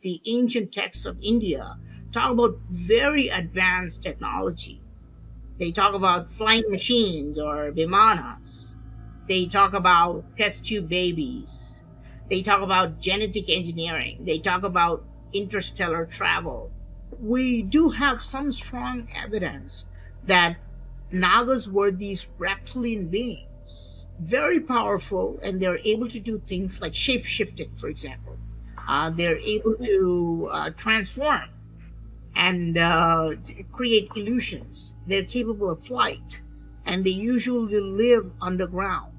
the ancient texts of India talk about very advanced technology. They talk about flying machines or vimanas. They talk about test tube babies. They talk about genetic engineering. They talk about interstellar travel. We do have some strong evidence that Nagas were these reptilian beings, very powerful, and they're able to do things like shape shifting, for example. They're able to transform and create illusions. They're capable of flight, and they usually live underground.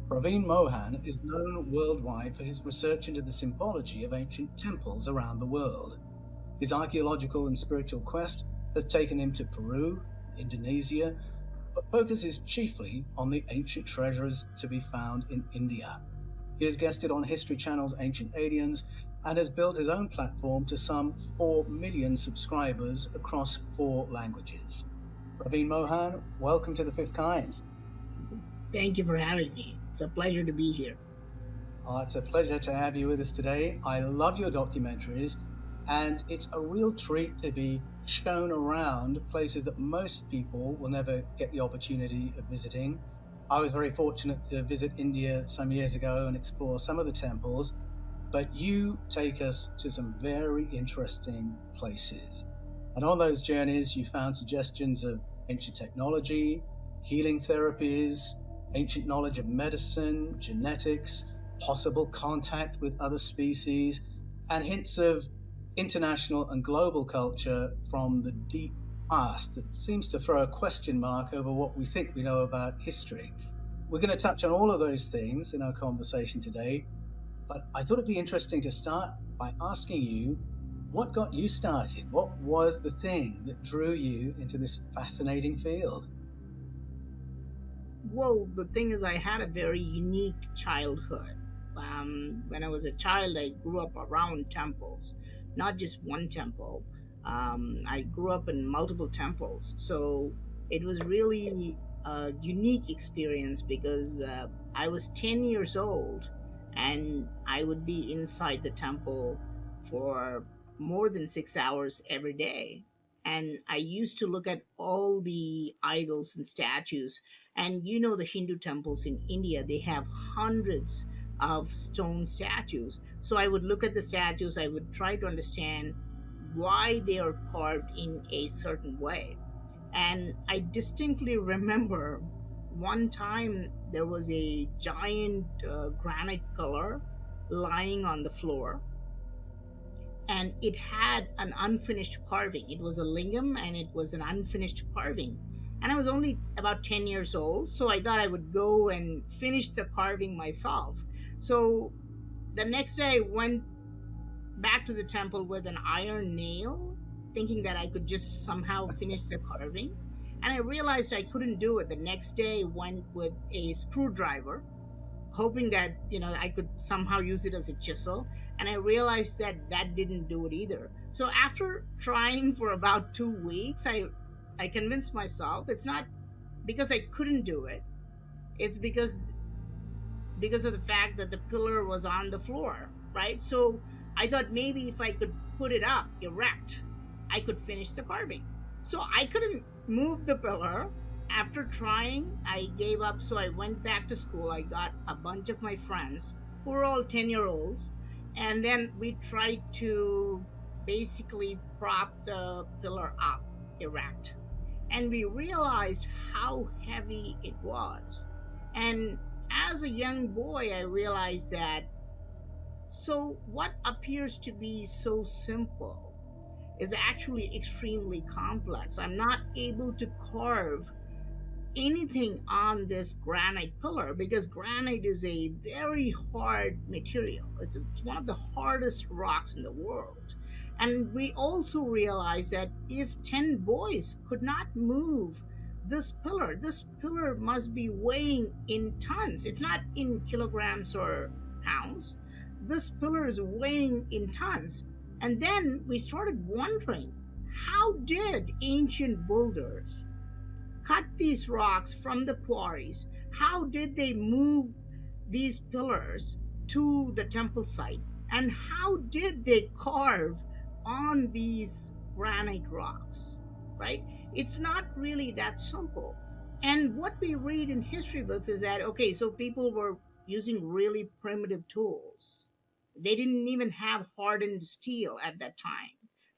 Praveen Mohan is known worldwide for his research into the symbology of ancient temples around the world. His archaeological and spiritual quest has taken him to Peru, Indonesia, but focuses chiefly on the ancient treasures to be found in India. He has guested on History Channel's Ancient Aliens and has built his own platform to some 4 million subscribers across 4 languages. Praveen Mohan, welcome to The Fifth Kind. Thank you for having me. It's a pleasure to be here. It's a pleasure to have you with us today. I love your documentaries, and it's a real treat to be shown around places that most people will never get the opportunity of visiting. I was very fortunate to visit India some years ago and explore some of the temples, but you take us to some very interesting places. And on those journeys, you found suggestions of ancient technology, healing therapies, ancient knowledge of medicine, genetics, possible contact with other species, and hints of international and global culture from the deep past that seems to throw a question mark over what we think we know about history. We're going to touch on all of those things in our conversation today, but I thought it'd be interesting to start by asking you, what got you started? What was the thing that drew you into this fascinating field? Well, the thing is, I had a very unique childhood. When I was a child, I grew up around temples, not just one temple. I grew up in multiple temples. So it was really a unique experience because I was 10 years old and I would be inside the temple for more than 6 hours every day. And I used to look at all the idols and statues. And you know, the Hindu temples in India, they have hundreds of stone statues. So I would look at the statues, I would try to understand why they are carved in a certain way. And I distinctly remember one time there was a giant granite pillar lying on the floor, and it had an unfinished carving. It was a lingam and it was an unfinished carving. And I was only about 10 years old, so I thought I would go and finish the carving myself. So the next day I went back to the temple with an iron nail, thinking that I could just somehow finish the carving. And I realized I couldn't do it. The next day I went with a screwdriver, hoping that I could somehow use it as a chisel, and I realized that that didn't do it either. So after trying for about 2 weeks, I convinced myself it's not because I couldn't do it, it's because of the fact that the pillar was on the floor, right? So I thought maybe if I could put it up erect, I could finish the carving. So I couldn't move the pillar. After trying, I gave up. So I went back to school. I got a bunch of my friends who were all 10-year-olds. And then we tried to basically prop the pillar up erect. And we realized how heavy it was. And as a young boy, I realized that so what appears to be so simple is actually extremely complex. I'm not able to carve anything on this granite pillar because granite is a very hard material. It's one of the hardest rocks in the world. And we also realized that if 10 boys could not move this pillar must be weighing in tons. It's not in kilograms or pounds. This pillar is weighing in tons. And then we started wondering, how did ancient builders cut these rocks from the quarries? How did they move these pillars to the temple site? And how did they carve on these granite rocks, right? It's not really that simple. And what we read in history books is that, okay, so people were using really primitive tools. They didn't even have hardened steel at that time,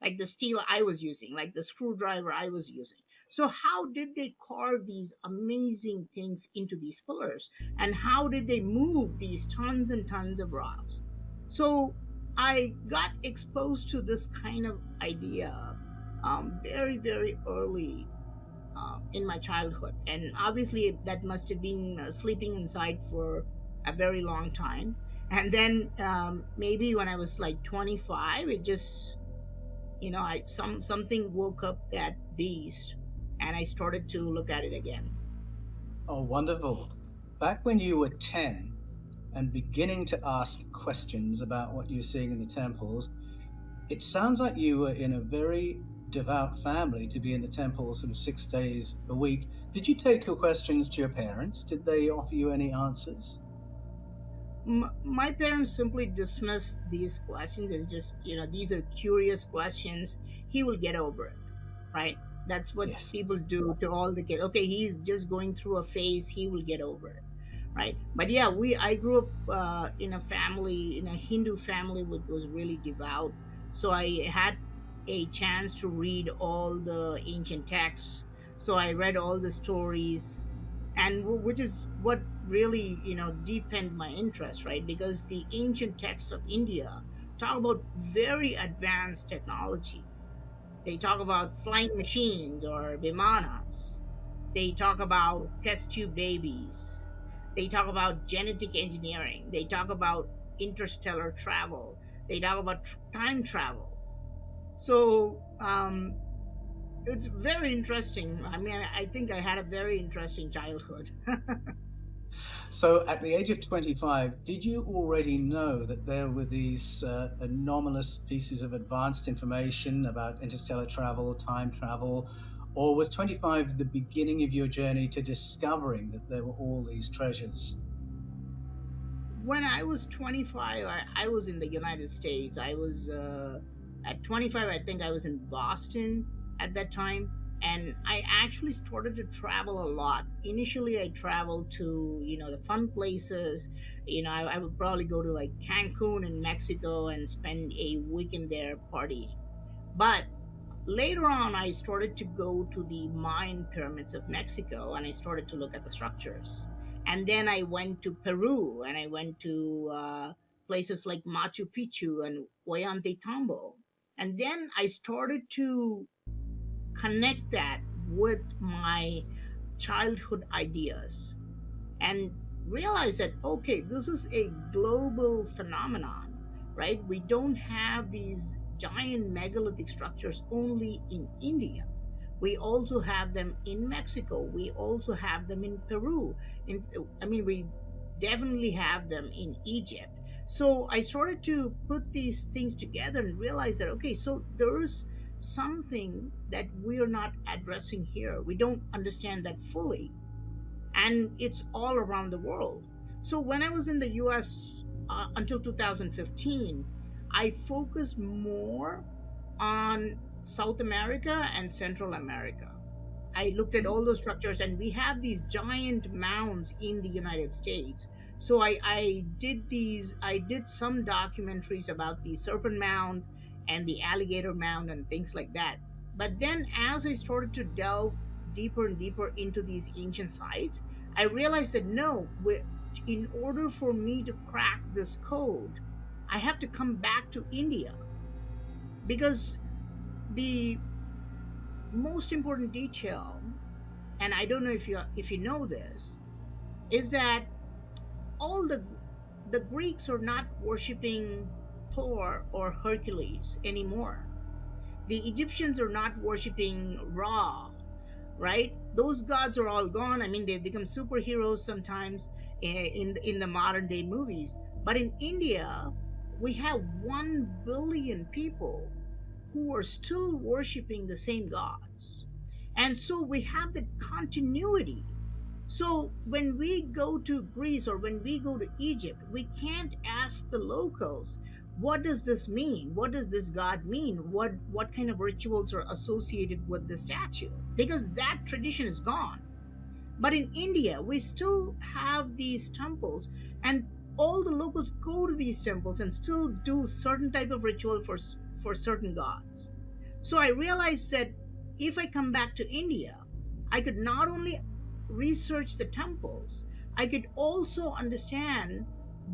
like the steel I was using, like the screwdriver I was using. So, how did they carve these amazing things into these pillars? And how did they move these tons and tons of rocks? So, I got exposed to this kind of idea very, very early in my childhood. And obviously, that must have been sleeping inside for a very long time. And then maybe when I was like 25, it just, something woke up that beast, and I started to look at it again. Oh, wonderful. Back when you were 10 and beginning to ask questions about what you're seeing in the temples, it sounds like you were in a very devout family to be in the temple sort of 6 days a week. Did you take your questions to your parents? Did they offer you any answers? My parents simply dismissed these questions as just, these are curious questions. He will get over it, right? That's what Yes. people do to all the kids. Okay, he's just going through a phase. He will get over it, right? But yeah, I grew up in a family, in a Hindu family, which was really devout. So I had a chance to read all the ancient texts. So I read all the stories, and which is what really deepened my interest, right? Because the ancient texts of India talk about very advanced technology. They talk about flying machines or vimanas. They talk about test tube babies. They talk about genetic engineering. They talk about interstellar travel. They talk about time travel. So it's very interesting. I mean, I think I had a very interesting childhood. So, at the age of 25, did you already know that there were these anomalous pieces of advanced information about interstellar travel, time travel, or was 25 the beginning of your journey to discovering that there were all these treasures? When I was 25, I was in the United States. I was at 25, I think I was in Boston at that time. And I actually started to travel a lot. Initially, I traveled to, the fun places. I would probably go to like Cancun in Mexico and spend a weekend there partying. But later on, I started to go to the Mayan pyramids of Mexico, and I started to look at the structures. And then I went to Peru, and I went to places like Machu Picchu and Ollantaytambo. And then I started to connect that with my childhood ideas and realize that, okay, this is a global phenomenon, right? We don't have these giant megalithic structures only in India. We also have them in Mexico. We also have them in Peru. We definitely have them in Egypt. So I started to put these things together and realize that, okay, so there is something that we are not addressing here. We don't understand that fully, and it's all around the world. So when I was in the US until 2015, I focused more on South America and Central America. I looked at all those structures, and we have these giant mounds in the United States. So I did some documentaries about the Serpent Mound and the Alligator Mound and things like that. But then, as I started to delve deeper and deeper into these ancient sites, I realized that no, in order for me to crack this code, I have to come back to India, because the most important detail, and I don't know if you know this, is that all the Greeks are not worshiping Thor or Hercules anymore. The Egyptians are not worshiping Ra, right? Those gods are all gone. I mean, they've become superheroes sometimes in the modern day movies. But in India, we have 1 billion people who are still worshiping the same gods. And so we have that continuity. So when we go to Greece or when we go to Egypt, we can't ask the locals, what does this mean? What does this god mean? What kind of rituals are associated with the statue? Because that tradition is gone. But in India, we still have these temples, and all the locals go to these temples and still do certain type of ritual for certain gods. So I realized that if I come back to India, I could not only research the temples, I could also understand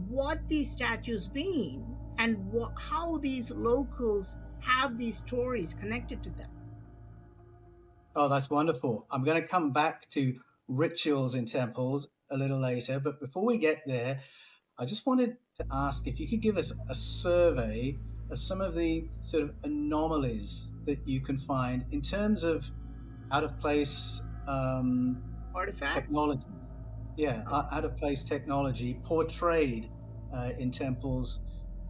what these statues mean and how these locals have these stories connected to them. Oh, that's wonderful. I'm going to come back to rituals in temples a little later, but before we get there, I just wanted to ask if you could give us a survey of some of the sort of anomalies that you can find in terms of out of place Artifacts? technology. Yeah, out of place technology portrayed in temples.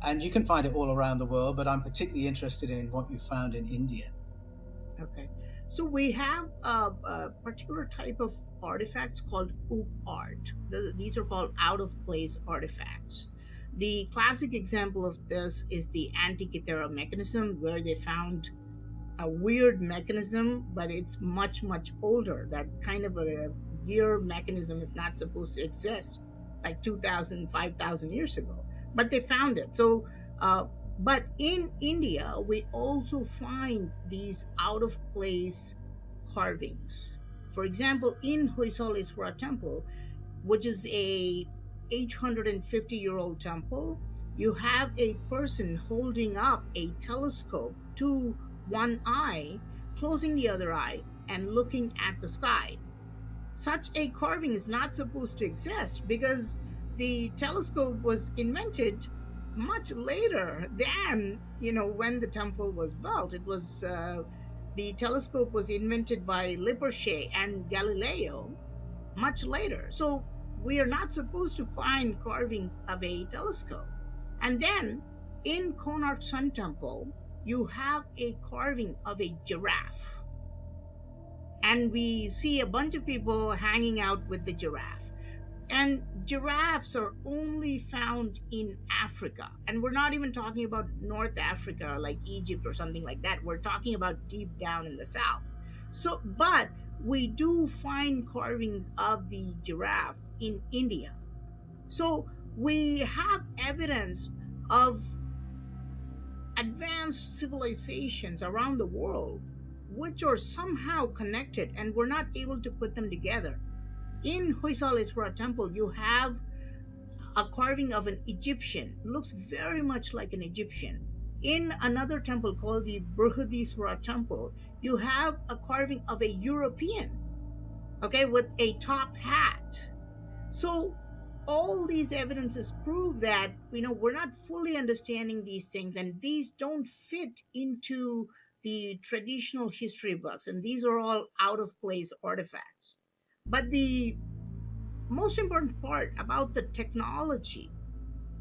And you can find it all around the world, but I'm particularly interested in what you found in India. Okay. So we have a particular type of artifacts called oop art. These are called out of place artifacts. The classic example of this is the Antikythera mechanism, where they found a weird mechanism, but it's much, much older. That kind of a gear mechanism is not supposed to exist like 2,000, 5,000 years ago, but they found it. So, but in India, we also find these out of place carvings. For example, in Hoysalaswara temple, which is a 850-year-old temple, you have a person holding up a telescope to one eye, closing the other eye, and looking at the sky. Such a carving is not supposed to exist because the telescope was invented much later than when the temple was built. It was the telescope was invented by Lippershey and Galileo much later. So we are not supposed to find carvings of a telescope. And then in Konark Sun Temple, you have a carving of a giraffe. And we see a bunch of people hanging out with the giraffe. And giraffes are only found in Africa. And we're not even talking about North Africa, like Egypt or something like that. We're talking about deep down in the south. So, but we do find carvings of the giraffe in India. So we have evidence of advanced civilizations around the world which are somehow connected, and we're not able to put them together. In Hoysalaswara temple, you have a carving of an Egyptian, looks very much like an Egyptian. In another temple called the Brihadiswara temple, you have a carving of a European, okay, with a top hat. So all these evidences prove that we're not fully understanding these things, and these don't fit into the traditional history books, and these are all out of place artifacts. But the most important part about the technology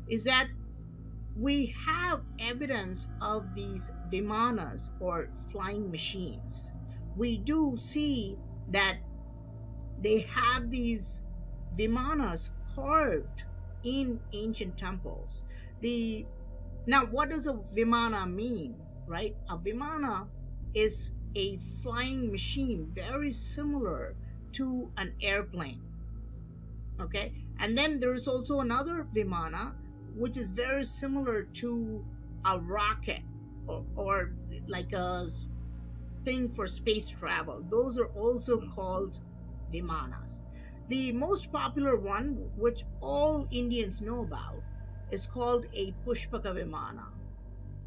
is that we have evidence of these vimanas, or flying machines. We do see that they have these vimanas carved in ancient temples. Now, what does a vimana mean, right? A vimana is a flying machine very similar to an airplane, okay? And then there's also another vimana which is very similar to a rocket, or like a thing for space travel. Those are also called vimanas. The most popular one, which all Indians know about, is called a Pushpaka Vimana.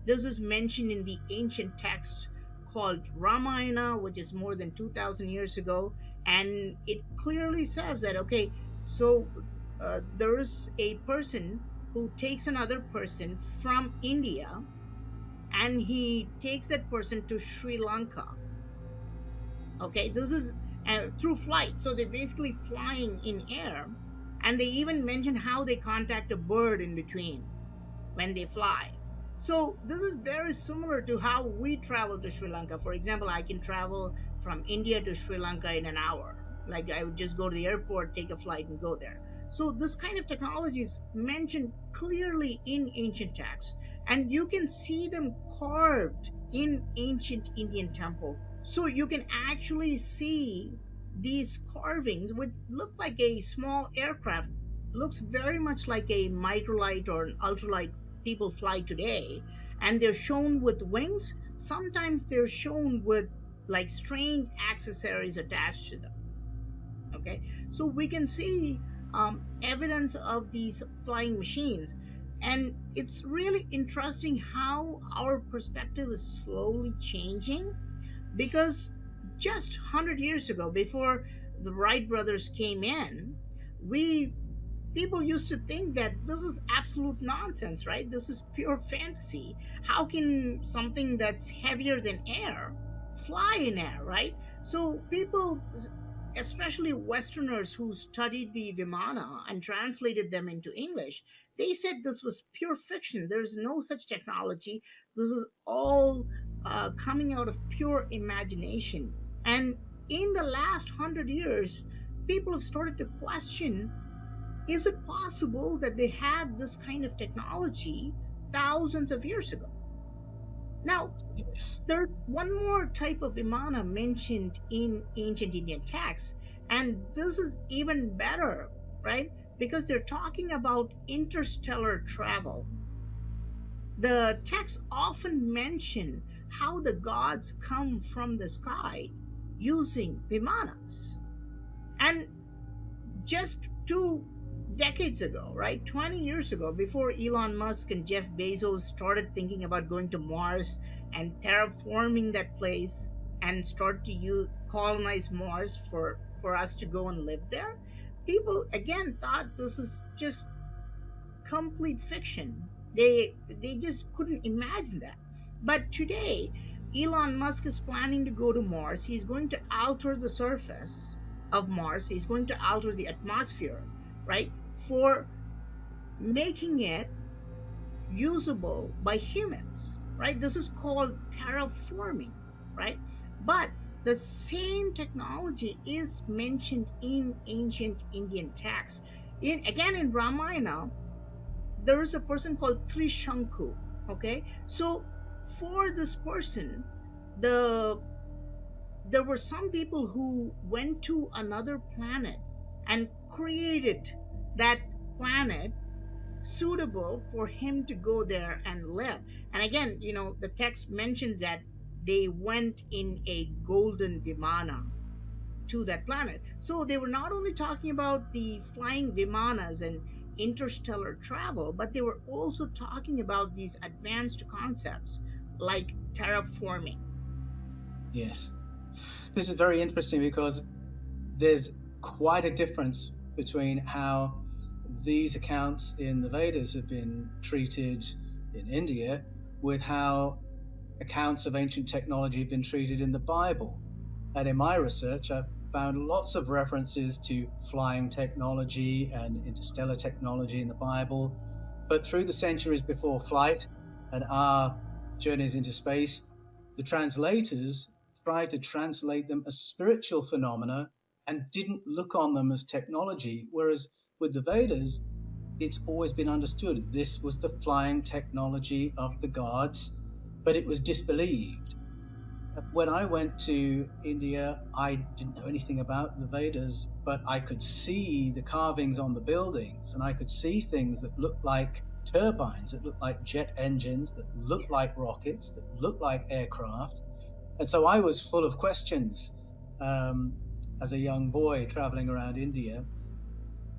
This is mentioned in the ancient text called Ramayana, which is more than 2,000 years ago, and it clearly says that, okay, so there is a person who takes another person from India, and he takes that person to Sri Lanka. Okay, this is through flight. So they're basically flying in air, and they even mention how they contact a bird in between when they fly. So this is very similar to how we travel to Sri Lanka. For example, I can travel from India to Sri Lanka in an hour. Like, I would just go to the airport, take a flight, and go there. So this kind of technology is mentioned clearly in ancient texts, and you can see them carved in ancient Indian temples. So you can actually see these carvings, which look like a small aircraft, looks very much like a microlight or an ultralight people fly today, and they're shown with wings. Sometimes they're shown with like strange accessories attached to them. Okay, so we can see evidence of these flying machines, and it's really interesting how our perspective is slowly changing, because just 100 years ago, before the Wright brothers came in, we people used to think that this is absolute nonsense, right? This is pure fantasy. How can something that's heavier than air fly in air, right? So people, especially Westerners who studied the Vimana and translated them into English, they said this was pure fiction. There's no such technology. This is all coming out of pure imagination. And in the last 100 years, people have started to question, is it possible that they had this kind of technology thousands of years ago? Now, Yes. there's one more type of Vimana mentioned in ancient Indian texts, and this is even better, right? Because they're talking about interstellar travel. The texts often mention how the gods come from the sky using Vimanas. And just 2 decades ago, right? 20 years ago, before Elon Musk and Jeff Bezos started thinking about going to Mars and terraforming that place and start to colonize Mars for us to go and live there, people again thought this is just complete fiction. They just couldn't imagine that. But today, Elon Musk is planning to go to Mars. He's going to alter the surface of Mars. He's going to alter the atmosphere, right? For making it usable by humans, right? This is called terraforming, right? But the same technology is mentioned in ancient Indian texts. In Ramayana, there is a person called Trishanku. Okay, so for this person, the there were some people who went to another planet and created that planet suitable for him to go there and live. And again, the text mentions that they went in a golden vimana to that planet. So they were not only talking about the flying vimanas and interstellar travel, but they were also talking about these advanced concepts like terraforming. Yes. This is very interesting because there's quite a difference between how these accounts in the Vedas have been treated in India with how accounts of ancient technology have been treated in the Bible. And in my research, I've found lots of references to flying technology and interstellar technology in the Bible. But through the centuries before flight and our journeys into space, the translators tried to translate them as spiritual phenomena and didn't look on them as technology. Whereas with the Vedas, it's always been understood this was the flying technology of the gods, but it was disbelieved. When I went to India, I didn't know anything about the Vedas, but I could see the carvings on the buildings, and I could see things that looked like turbines, that looked like jet engines, that looked like rockets, that looked like aircraft. And so I was full of questions as a young boy traveling around India.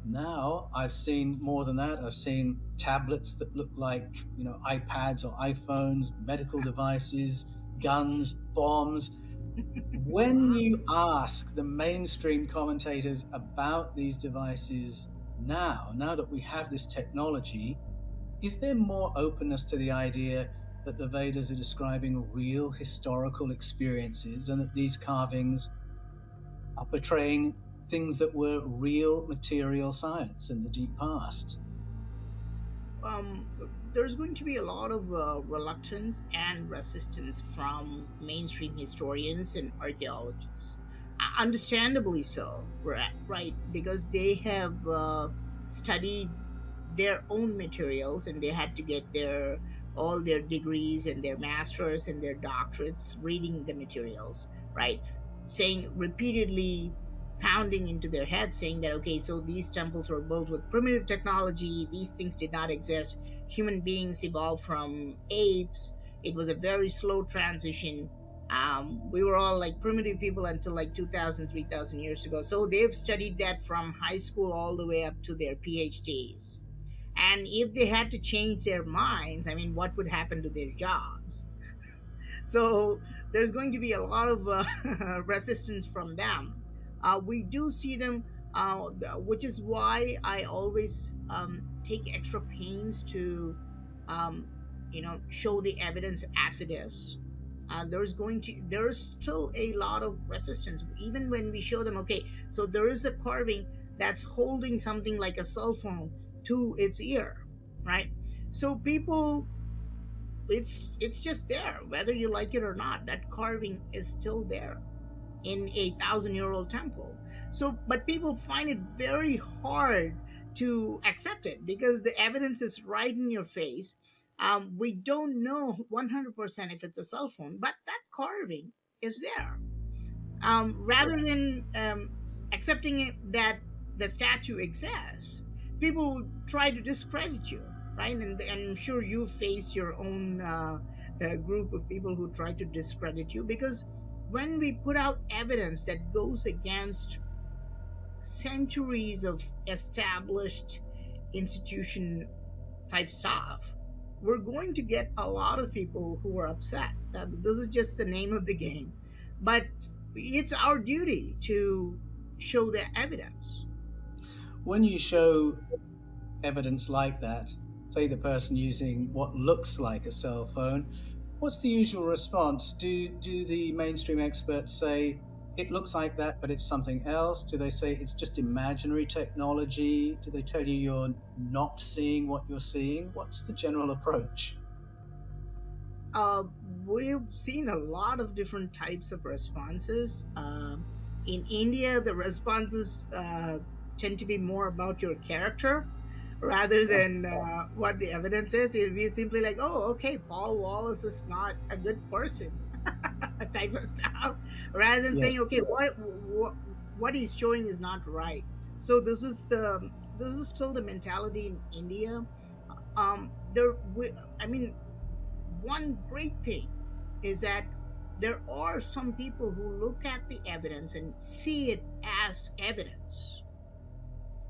Now I've seen more than that. I've seen tablets that look like, iPads or iPhones, medical devices, guns, bombs. When you ask the mainstream commentators about these devices now that we have this technology, is there more openness to the idea that the Vedas are describing real historical experiences and that these carvings are portraying things that were real material science in the deep past? um, there's going to be a lot of reluctance and resistance from mainstream historians and archaeologists. Understandably so, right? Because they have studied their own materials, and they had to get their all their degrees and their masters and their doctorates reading the materials, right? Saying repeatedly, pounding into their head, saying that okay, so these temples were built with primitive technology, these things did not exist, human beings evolved from apes, it was a very slow transition. We were all like primitive people until like 2000, 3000 years ago. So they've studied that from high school all the way up to their PhDs. And if they had to change their minds, I mean, what would happen to their jobs? So there's going to be a lot of resistance from them. We do see them, which is why I always take extra pains to, um, show the evidence as it is. There's still a lot of resistance even when we show them, okay, so there is a carving that's holding something like a cell phone to its ear, right? So people, it's just there whether you like it or not. That carving is still there in a 1,000-year-old temple. So but people find it very hard to accept it because the evidence is right in your face. We don't know 100% if it's a cell phone, but that carving is there. Rather than accepting it that the statue exists, people will try to discredit you, right? And I'm sure you face your own group of people who try to discredit you, because when we put out evidence that goes against centuries of established institution type stuff, we're going to get a lot of people who are upset. This is just the name of the game. But it's our duty to show the evidence. When you show evidence like that, say the person using what looks like a cell phone, what's the usual response? Do the mainstream experts say it looks like that, but it's something else? Do they say it's just imaginary technology? Do they tell you you're not seeing what you're seeing? What's the general approach? Uh, we've seen a lot of different types of responses. In India, the responses tend to be more about your character rather than what the evidence is. It'll be simply like, oh, okay, Paul Wallace is not a good person, type of stuff, rather than Yes. saying, okay, what he's showing is not right. So this is still the mentality in India. I mean, one great thing is that there are some people who look at the evidence and see it as evidence.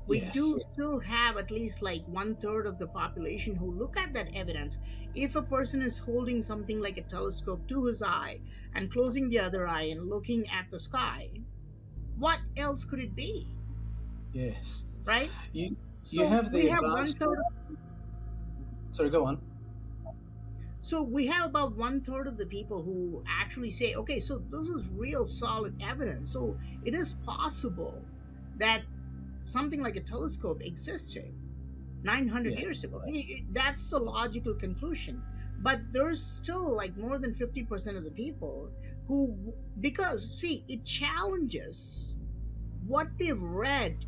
We Yes. do still have at least like one third of the population who look at that evidence. If a person is holding something like a telescope to his eye and closing the other eye and looking at the sky, what else could it be? Yes. Right? You So have we the have one advantage. third. Sorry, go on. So we have about one third of the people who actually say, okay, so this is real solid evidence. So it is possible that something like a telescope existed 900 Yeah. years ago. I mean, that's the logical conclusion. But there's still like more than 50% of the people who, because see, it challenges what they've read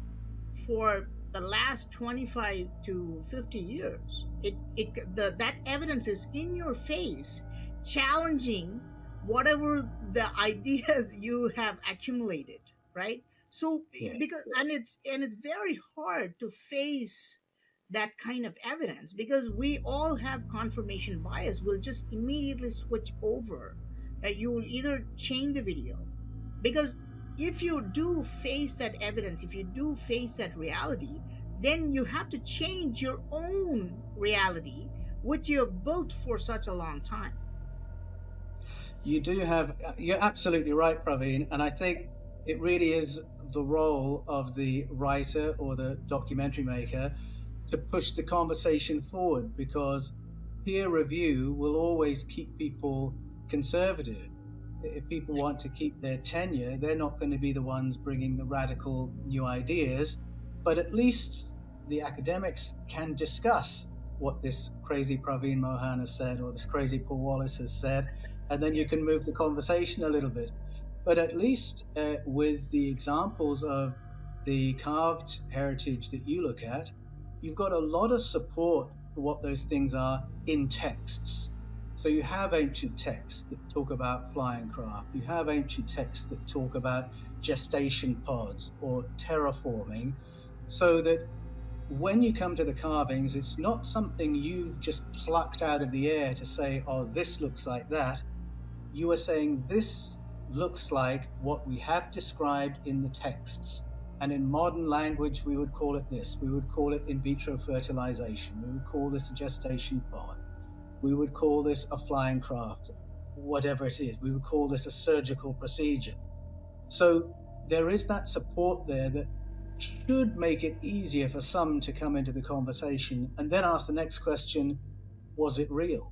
for the last 25 to 50 years. That evidence is in your face, challenging whatever the ideas you have accumulated, right? So Yeah. because and it's very hard to face that kind of evidence because we all have confirmation bias. We'll just immediately switch over. You will either change the video because if you do face that evidence, if you do face that reality, then you have to change your own reality, which you have built for such a long time. You're absolutely right, Praveen. And I think it really is the role of the writer or the documentary maker to push the conversation forward, because peer review will always keep people conservative. If people want to keep their tenure, they're not going to be the ones bringing the radical new ideas, but at least the academics can discuss what this crazy Praveen Mohan has said or this crazy Paul Wallace has said, and then you can move the conversation a little bit. But at least with the examples of the carved heritage that you look at, you've got a lot of support for what those things are in texts. So you have ancient texts that talk about flying craft. You have ancient texts that talk about gestation pods or terraforming, so that when you come to the carvings, it's not something you've just plucked out of the air to say, oh, this looks like that. You are saying this looks like what we have described in the texts. And in modern language, we would call it this. We would call it in vitro fertilization. We would call this a gestation pod. We would call this a flying craft, whatever it is. We would call this a surgical procedure. So there is that support there that should make it easier for some to come into the conversation and then ask the next question, was it real?